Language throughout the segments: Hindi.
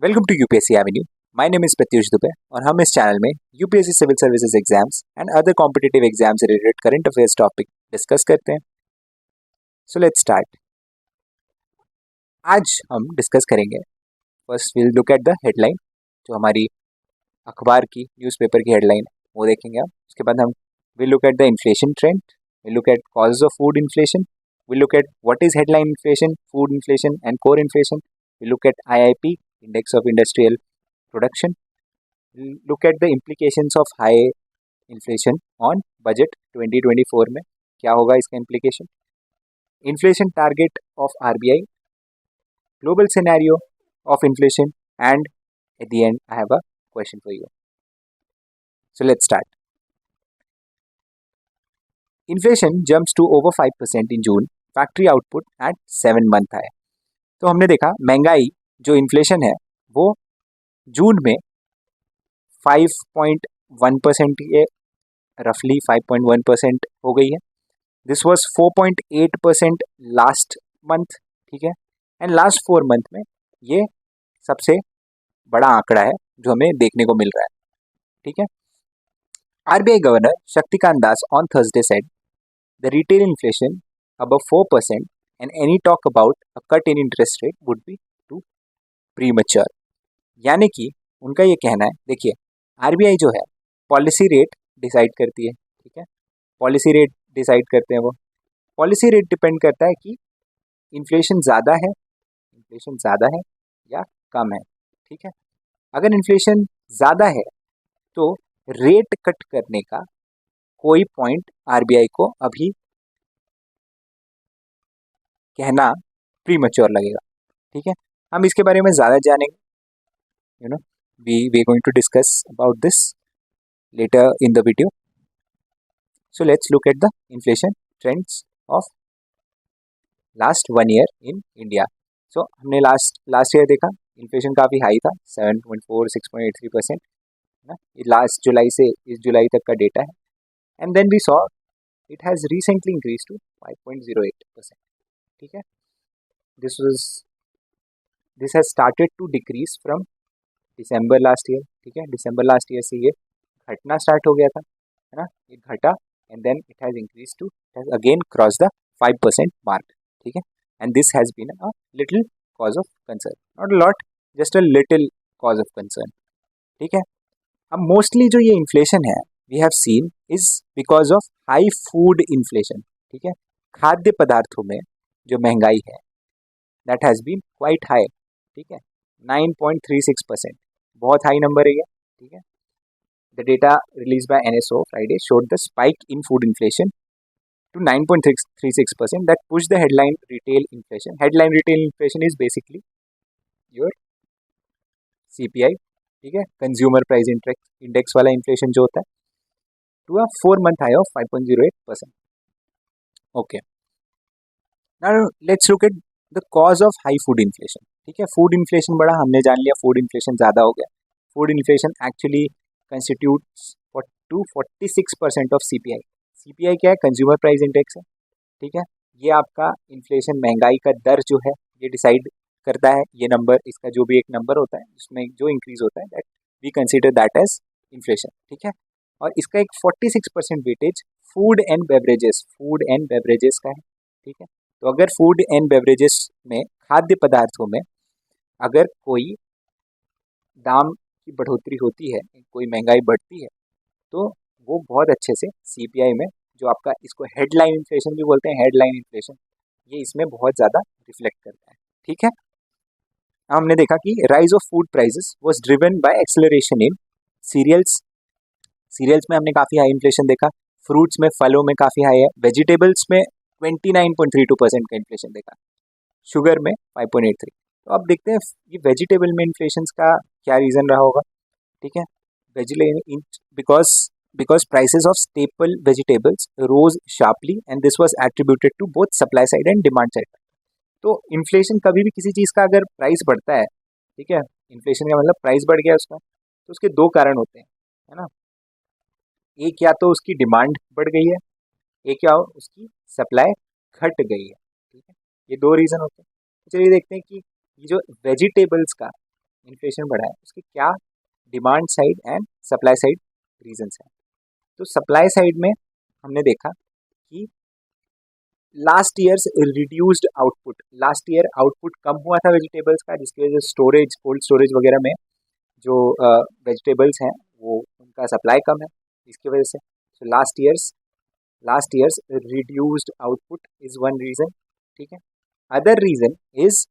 Welcome to UPSC avenue. My name is Pratyush Dubey और हम इस चैनल में UPSC civil services exams and other competitive exam से related current affairs topic discuss करते हैं। So let's start. आज हम डिस्कस करेंगे, first will look at the headline, जो हमारी अखबार की न्यूज़पेपर की हेडलाइन है वो देखेंगे हम। उसके बाद हम will look at the inflation trend, will look eight causes of food inflation, will look at what is headline inflation, food inflation and core inflation, will look eight IIP index of industrial production, look at the implications of high inflation on budget 2024 में क्या होगा इसका implication, inflation target of RBI, global scenario of inflation, and at the end I have a question for you. So let's start. Inflation jumps to over 5% in June, factory output at 7-month high. तो हमने देखा महंगाई जो इन्फ्लेशन है वो जून में 5.1% ये रफली 5.1% हो गई है। दिस वाज 4.8% लास्ट मंथ, ठीक है। एंड लास्ट 4 मंथ में ये सबसे बड़ा आंकड़ा है जो हमें देखने को मिल रहा है, ठीक है। RBI governor Shaktikanta Das on Thursday said the retail inflation above 4% and any talk about a cut in interest rate would be too premature। यानी कि उनका ये कहना है, देखिए आरबीआई जो है पॉलिसी रेट डिसाइड करती है, ठीक है। पॉलिसी रेट डिसाइड करते हैं वो। पॉलिसी रेट डिपेंड करता है कि इन्फ्लेशन ज़्यादा है या कम है, ठीक है। अगर इन्फ्लेशन ज़्यादा है तो रेट कट करने का कोई पॉइंट आरबीआई को अभी कहना प्रीमैच्योर लगेगा, ठीक है। हम इसके बारे में ज़्यादा जानेंगे, we going to discuss about this later in the video. So let's look at the inflation trends of last 1 year in India. So हमने लास्ट ईयर देखा इन्फ्लेशन काफ़ी हाई था, 7.4 6.83%, ना। ये लास्ट जुलाई से इस जुलाई तक का डेटा है। And then we saw it has recently increase to 5.08%, ठीक है। This has started to decrease from December last year, ठीक है। दिसंबर लास्ट ईयर से ये घटना स्टार्ट हो गया था, है ना। ये घटा and then it has increase to, it has again cross the 5% mark, ठीक है। And this has been a little cause of concern, not a lot, just a little cause of concern, ठीक है। अब मोस्टली जो ये इन्फ्लेशन है we have seen is because of high food inflation, ठीक है। खाद्य पदार्थों में जो महंगाई है that has been quite high, ठीक है। 9.36%, बहुत हाई नंबर है ये, ठीक है। The data release by NSO Friday showed the spike in food inflation to 9.36% that pushed the headline retail inflation. Headline retail inflation is basically your CPI, ठीक है, कंज्यूमर प्राइस इंडेक्स वाला इन्फ्लेशन जो होता है, to a 4-month high of 5.08%। Okay, now let's look at the cause of high food inflation, ठीक है। फूड इन्फ्लेशन बड़ा हमने जान लिया, फूड इन्फ्लेशन ज़्यादा हो गया। Food inflation actually constitutes 46% of CPI. CPI क्या है? कंज्यूमर प्राइस इंडेक्स है, ठीक है। ये आपका इन्फ्लेशन महंगाई का दर जो है ये डिसाइड करता है। ये नंबर, इसका जो भी एक नंबर होता है उसमें जो इंक्रीज होता है that we consider that as inflation, ठीक है। और इसका एक 46% वेटेज फूड एंड बेवरेजेस का है, ठीक है। तो अगर फूड एंड बेवरेजेस में, खाद्य पदार्थों में अगर कोई दाम की बढ़ोतरी होती है, कोई महंगाई बढ़ती है, तो वो बहुत अच्छे से सीपीआई में, जो आपका इसको हेडलाइन इन्फ्लेशन भी बोलते हैं, हेडलाइन इन्फ्लेशन, ये इसमें बहुत ज़्यादा रिफ्लेक्ट करता है, ठीक है। हमने देखा कि rise of food prices was driven by acceleration in cereals. Cereals में हमने काफ़ी हाई इन्फ्लेशन देखा, फ्रूट्स में, फलों में काफ़ी हाई है, वेजिटेबल्स में 29.32% का इन्फ्लेशन देखा, शुगर में 5.83। तो अब देखते हैं ये वेजिटेबल में इन्फ्लेशन का क्या रीज़न रहा होगा, ठीक है। because prices of staple vegetables rose sharply and this was attributed to both supply side and demand side। तो इन्फ्लेशन कभी भी किसी चीज़ का अगर प्राइस बढ़ता है, ठीक है, इन्फ्लेशन का मतलब प्राइस बढ़ गया उसका, तो उसके दो कारण होते हैं, है ना। एक या तो उसकी डिमांड बढ़ गई है, एक या उसकी सप्लाई घट गई है, ठीक है। ये दो रीज़न होते हैं। तो चलिए देखते हैं कि ये जो वेजिटेबल्स का इन्फ्लेशन बढ़ा है उसके क्या demand side and supply side reasons हैं। तो सप्लाई साइड में हमने देखा कि last years reduced output, last year output कम हुआ था वेजिटेबल्स का, जिसकी वजह से स्टोरेज, कोल्ड स्टोरेज वगैरह में जो वेजिटेबल्स हैं वो उनका सप्लाई कम है, इसकी वजह से। So last years reduced output is one reason, ठीक है। Other reason is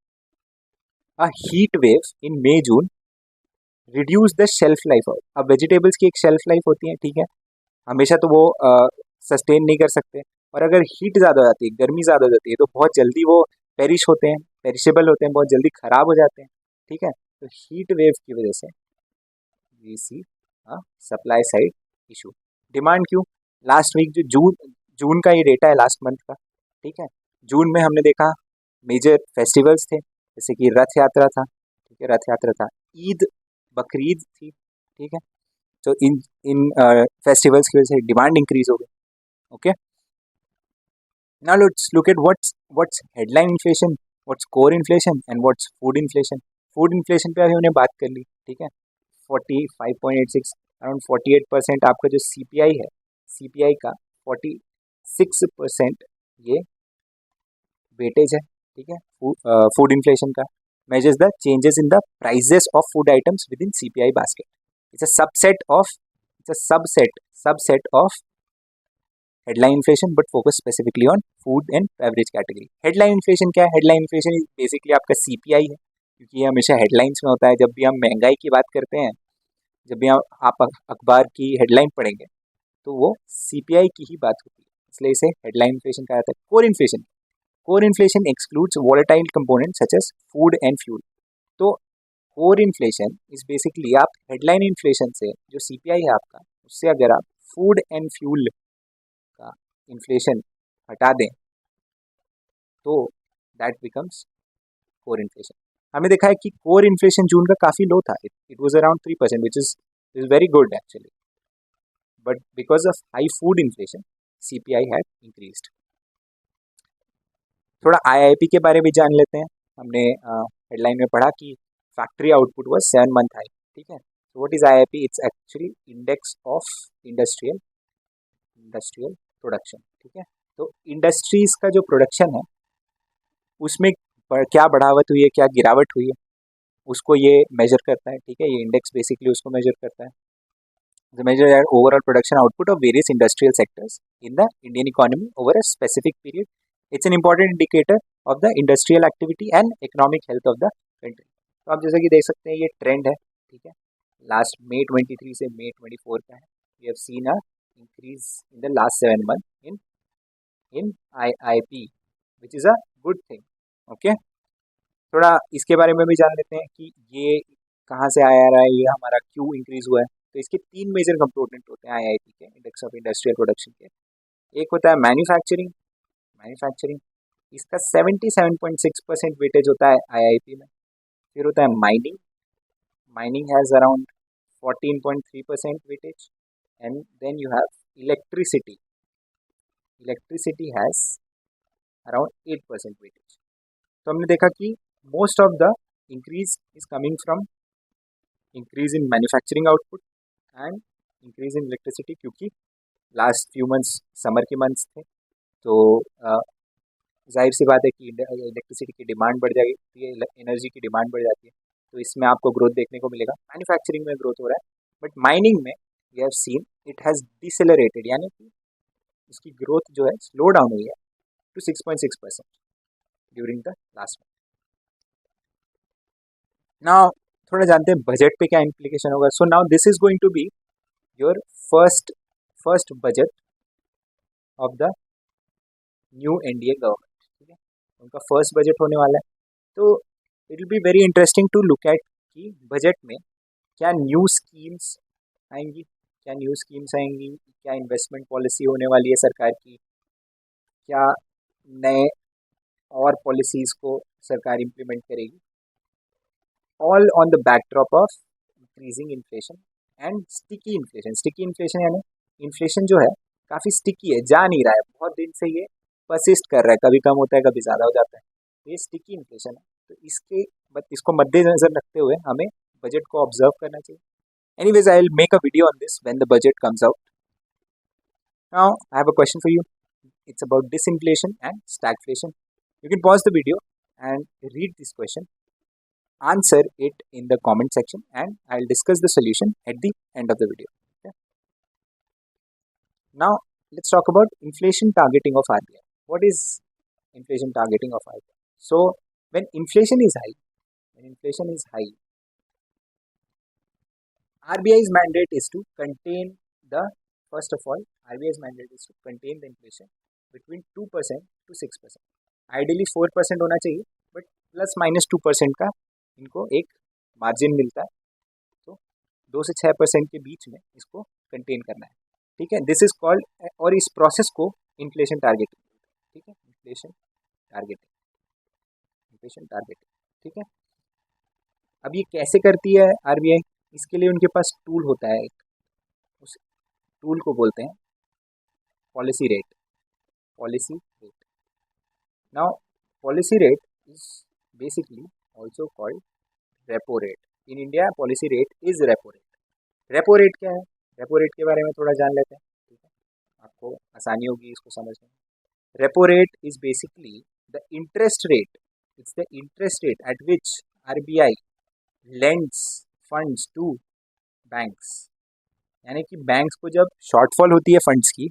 a heat wave in May June reduce the shelf life. अब वेजिटेबल्स की एक शेल्फ लाइफ होती है, ठीक है, हमेशा तो वो सस्टेन नहीं कर सकते, और अगर हीट ज़्यादा हो जाती है, गर्मी ज़्यादा हो जाती है, तो बहुत जल्दी वो पेरिश होते हैं, पेरिशेबल होते हैं, बहुत जल्दी ख़राब हो जाते हैं, ठीक है। तो हीट वेव की वजह से we see supply side issue. Demand क्यों? लास्ट वीक जो जून का ये डेटा है लास्ट मंथ का, ठीक है, जून में हमने देखा मेजर फेस्टिवल्स थे, जैसे कि रथ यात्रा था, ठीक है, रथ यात्रा था, ईद, बकरीद थी, ठीक है। तो इन इन फेस्टिवल्स की वजह से डिमांड इंक्रीज हो गई, okay. Now let's look at what's headline inflation, what's core inflation and what's food inflation. Food inflation पे अभी हमने बात कर ली, ठीक है, 45.86, अराउंड 48% आपका जो सीपीआई है, सीपीआई का 46% ये वेटेज है, ठीक है, फूड इन्फ्लेशन का। Measures the changes in the prices of food items within CPI basket. It's a subset of headline inflation but focus specifically on food and beverage category. Headline inflation क्या है? हेडलाइन इन्फ्लेशन इज बेसिकली आपका सीपीआई है, क्योंकि ये हमेशा हेडलाइंस में होता है। जब भी हम महंगाई की बात करते हैं, जब भी आप अखबार की हेडलाइन पढ़ेंगे तो वो सीपीआई की ही बात होती है, इसलिए इसे हेडलाइन इन्फ्लेशन कहा जाता है। Core inflation excludes volatile component such as food and fuel. तो कोर इन्फ्लेशन इज बेसिकली आप हेडलाइन इन्फ्लेशन से, जो सीपीआई है आपका, उससे अगर आप फूड एंड फ्यूल का इन्फ्लेशन हटा दें तो दैट बिकम्स कोर इन्फ्लेशन। हमने देखा है कि कोर इन्फ्लेशन जून का काफ़ी लो था, it was around 3%, which is very good actually, but because of high food inflation CPI had increased. थोड़ा आईआईपी के बारे में जान लेते हैं। हमने हेडलाइन में पढ़ा कि factory output was 7 month high, ठीक है। तो what is IIP? It's actually index of industrial production, ठीक है। तो इंडस्ट्रीज का जो प्रोडक्शन है उसमें क्या बढ़ावट हुई है, क्या गिरावट हुई है, उसको ये मेजर करता है, ठीक है। ये इंडेक्स बेसिकली उसको मेजर करता है। The measure overall production output of various industrial sectors in the Indian economy over a specific period. It's an important indicator of the industrial activity and economic health of the country. तो आप जैसा कि देख सकते हैं ये ट्रेंड है, ठीक है, लास्ट मई 23 से मई 24 का है। We have seen a increase in the last 7 months in IIP, which is a good thing. Okay. थोड़ा इसके बारे में भी जान लेते हैं कि ये कहाँ से आया रहा है, ये हमारा क्यों इंक्रीज हुआ है। तो इसके 3 मेजर कंपोनेंट होते हैं आईआईपी के, इंडेक्स ऑफ इंडस्ट्रियल प्रोडक्शन के। एक होता है मैन्युफैक्चरिंग, इसका 77.6% वेटेज होता है आईआईपी में। फिर होता है mining has around 14.3% weightage, and then you have electricity has around 8% weightage. तो हमने देखा कि most of the increase is coming from increase in manufacturing output and increase in electricity, क्योंकि लास्ट फ्यू मंथ्स समर के मंथ्स थे, तो जाहिर सी बात है कि इलेक्ट्रिसिटी की डिमांड बढ़ जाएगी, एनर्जी की डिमांड बढ़ जाती है, तो इसमें आपको ग्रोथ देखने को मिलेगा। मैन्युफैक्चरिंग में ग्रोथ हो रहा है, बट माइनिंग में we have seen it has decelerated, यानी कि उसकी ग्रोथ जो है स्लो डाउन हुई है to 6.6% during the last month. Now थोड़ा जानते हैं बजट पे क्या इम्प्लीकेशन होगा। So now this is going to be your first budget of the new NDA government, ठीक है, उनका फर्स्ट बजट होने वाला है। तो it will be very interesting to look at कि बजट में क्या न्यू स्कीम्स आएंगी, क्या इन्वेस्टमेंट पॉलिसी होने वाली है सरकार की, क्या नए और पॉलिसीज़ को सरकार इम्प्लीमेंट करेगी, all on the backdrop of increasing inflation and sticky inflation यानी इन्फ्लेशन जो है काफ़ी स्टिकी है, जा नहीं रहा है, बहुत दिन से ये परसिस्ट कर रहा है, कभी कम होता है कभी ज़्यादा हो जाता है, ये स्टिकी इन्फ्लेशन है। तो इसके बट इसको मद्देनजर रखते हुए हमें बजट को ऑब्जर्व करना चाहिए. Anyways, I'll make a video on this when the budget comes out. Now, I have a question for you. It's about disinflation and stagflation. You can pause the video and read this question. Answer it in the comment section and I'll discuss the solution at the end of the video. Okay? Now, let's talk about inflation targeting of RBI. What is inflation targeting of RBI? So, when inflation is high, RBI's mandate is to contain the, first of all, RBI's mandate is to contain the inflation between 2% to 6%. Ideally 4% होना चाहिए, but plus minus 2% का इनको एक मार्जिन मिलता है, तो 2 से 6% के बीच में इसको कंटेन करना है. ठीक है, दिस इज कॉल्ड, और इस प्रोसेस को इन्फ्लेशन टारगेटिंग. ठीक है, इन्फ्लेशन टारगेटिंग. ठीक है, अब ये कैसे करती है आरबीआई? इसके लिए उनके पास टूल होता है एक, उस टूल को बोलते हैं policy rate. Now policy rate is basically also called repo rate. In India policy rate is repo rate. Repo rate क्या है? रेपो रेट के बारे में थोड़ा जान लेते हैं. ठीक है, आपको आसानी होगी इसको समझने में. Repo rate is basically the interest rate. It's the interest rate at which RBI lends funds to banks. यानी कि बैंक्स को जब शॉर्टफॉल होती है फंड्स की,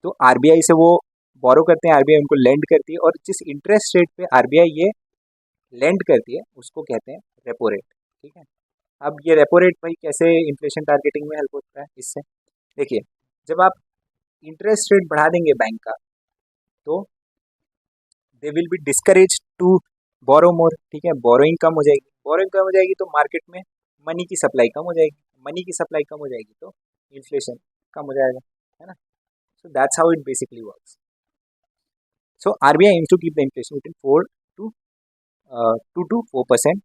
तो आरबीआई से वो बोरो करते हैं, आरबीआई उनको लेंड करती है, और जिस इंटरेस्ट रेट पे आरबीआई ये लेंड करती है उसको कहते हैं रेपो रेट. ठीक है, अब ये रेपो रेट भाई कैसे इन्फ्लेशन टारगेटिंग में हेल्प होता है इससे? देखिए, जब आप इंटरेस्ट रेट बढ़ा देंगे बैंक का, तो they will be discourage to borrow more. ठीक है, बोरोइंग कम हो जाएगी, तो मार्केट में मनी की सप्लाई कम हो जाएगी, तो इन्फ्लेशन कम हो जाएगा, है ना. So that's how it basically works. So RBI aims to keep the inflation between 2 to 4%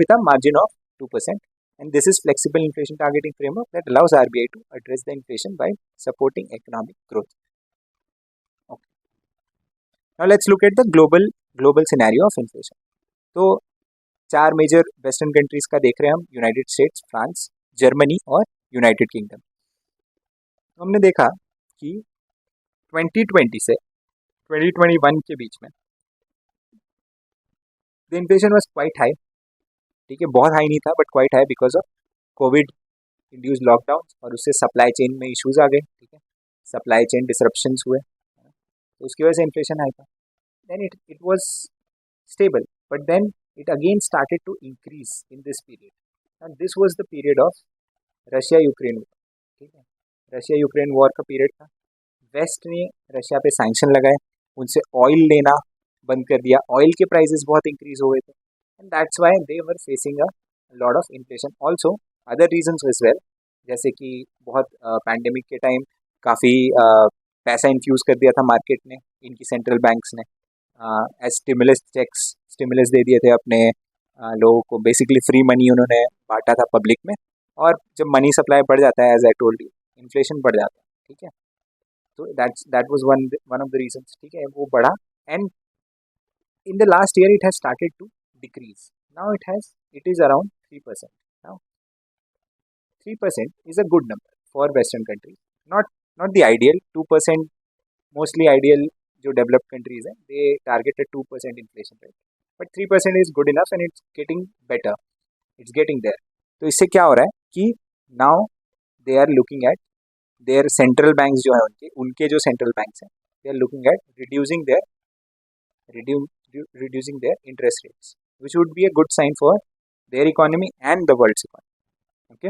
with a margin of 2%, and this is flexible inflation targeting framework that allows RBI to address the inflation by supporting economic growth. Okay. Now let's look at the global scenario of inflation. तो 4 मेजर वेस्टर्न कंट्रीज का देख रहे हैं हम, यूनाइटेड स्टेट्स, फ्रांस, जर्मनी और यूनाइटेड किंगडम. तो हमने देखा कि 2020 से 2021 के बीच में the inflation was quite high. ठीक है, बहुत हाई नहीं था but quite high because of Covid induce lockdown, और उससे सप्लाई चेन में इश्यूज आ गए. ठीक है, सप्लाई चेन डिसरप्शंस हुए, तो उसकी वजह से इन्फ्लेशन हाई था. Then it was stable, but then it again started to increase in this period. And this was the period of Russia-Ukraine war. ठीक है, रशिया-यूक्रेन वॉर का पीरियड था. वेस्ट ने रशिया पे सैंक्शन लगाए, उनसे ऑयल लेना बंद कर दिया, ऑयल के प्राइसेस बहुत इंक्रीज हो गए थे, and that's why they were facing a lot of inflation. Also other reasons as well, जैसे कि बहुत पैंडेमिक के टाइम काफ़ी पैसा इन्फ्यूज़ कर दिया था मार्केट में इनकी सेंट्रल बैंक्स ने, एज स्टिमुलस दे दिए थे अपने लोगों को. बेसिकली फ्री मनी उन्होंने बांटा था पब्लिक में, और जब मनी सप्लाई बढ़ जाता है, as I told you, inflation बढ़ जाता है. ठीक है, तो that was one of the reasons. ठीक है, वो बढ़ा, and in the last year it has started to decrease. Now it is around 3%. Now 3% is a good number for western countries, not the ideal. 2% mostly ideal जो डेवलप्ड कंट्रीज हैं, दे target 2% inflation rate, but 3% is good enough and it's getting better, it's getting there. तो इससे क्या हो रहा है कि now they are looking at their central banks जो है, उनके जो सेंट्रल बैंक्स हैं, they are looking at reducing their interest rates, which would be a good sign for their economy and the world's economy. Okay,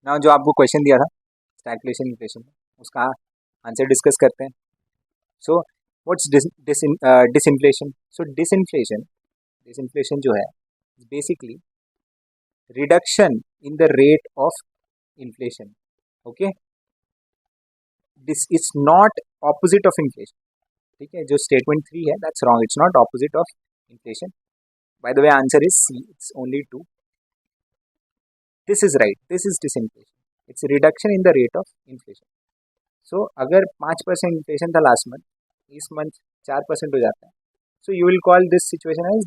now जो आपको क्वेश्चन दिया था स्टैगफ्लेशन इन्फ्लेशन, उसका आंसर डिस्कस करते हैं. So what's disinflation? So disinflation जो है basically reduction in the rate of inflation. Okay, this is not opposite of inflation. ठीक है, जो स्टेटमेंट 3 है, that's wrong. It's not opposite of inflation. By the way, answer is C, it's only 2. This is right, this is disinflation. It's reduction in the rate of inflation. So अगर 5% इन्फ्लेशन था लास्ट मंथ, इस मंथ 4% हो जाता है, So you will call this situation as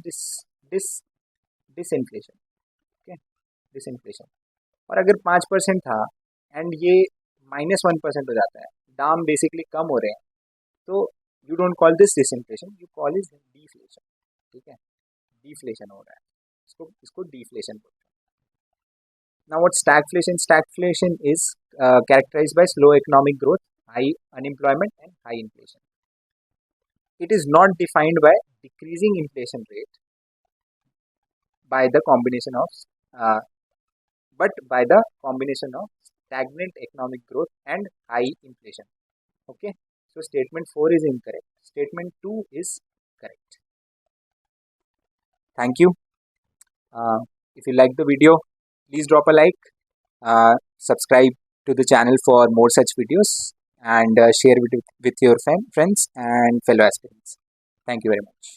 disinflation. Okay, disinflation. और अगर 5% था एंड ये -1% हो जाता है, दाम बेसिकली कम हो रहे हैं, तो you don't call this disinflation, you call is deflation. ठीक है, डिफ्लेशन हो रहा है, इसको इसको डिफ्लेशन बोलते हैं. Now what stagflation? Stagflation is characterized by slow economic growth, high unemployment and high inflation. It is not defined by decreasing inflation rate by the combination of uh, but by the combination of stagnant economic growth and high inflation. Okay, so statement 4 is incorrect, statement 2 is correct. Thank you. If you like the video, please drop a like, subscribe to the channel for more such videos, and share with your friends and fellow aspirants. Thank you very much.